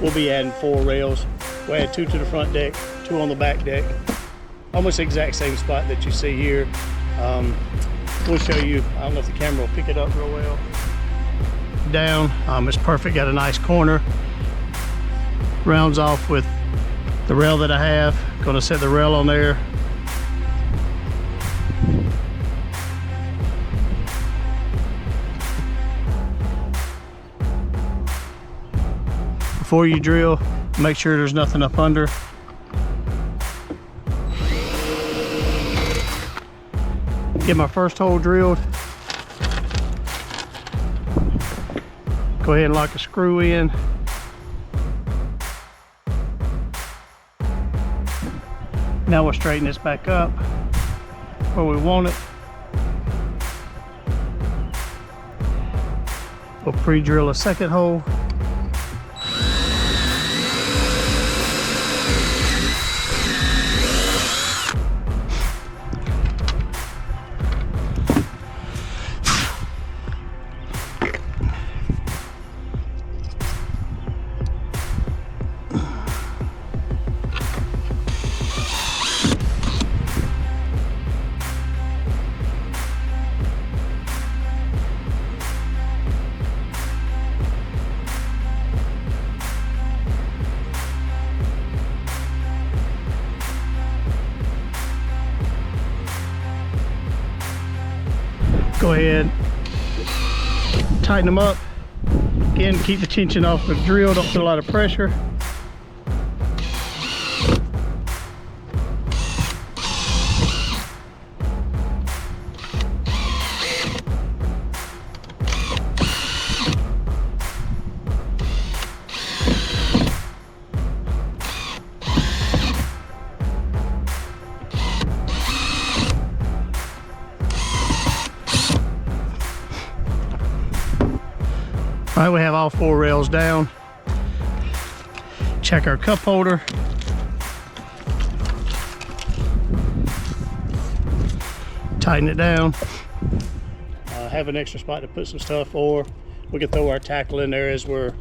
we'll be adding 4 rails. We'll add 2 to the front deck, 2 on the back deck. Almost the exact same spot that you see here. We'll show you, I don't know if the camera will pick it up real well. Down, it's perfect, got a nice corner. Rounds off with the rail that I have. Gonna set the rail on there. Before you drill, make sure there's nothing up under. Get my first hole drilled. Go ahead and lock a screw in. Now we'll straighten this back up where we want it. We'll pre-drill a second hole. Go ahead, tighten them up. Again, keep the tension off the drill, don't put a lot of pressure. All right, we have all 4 rails down. Check our cup holder. Tighten it down. Have an extra spot to put some stuff, or we can throw our tackle in there as we're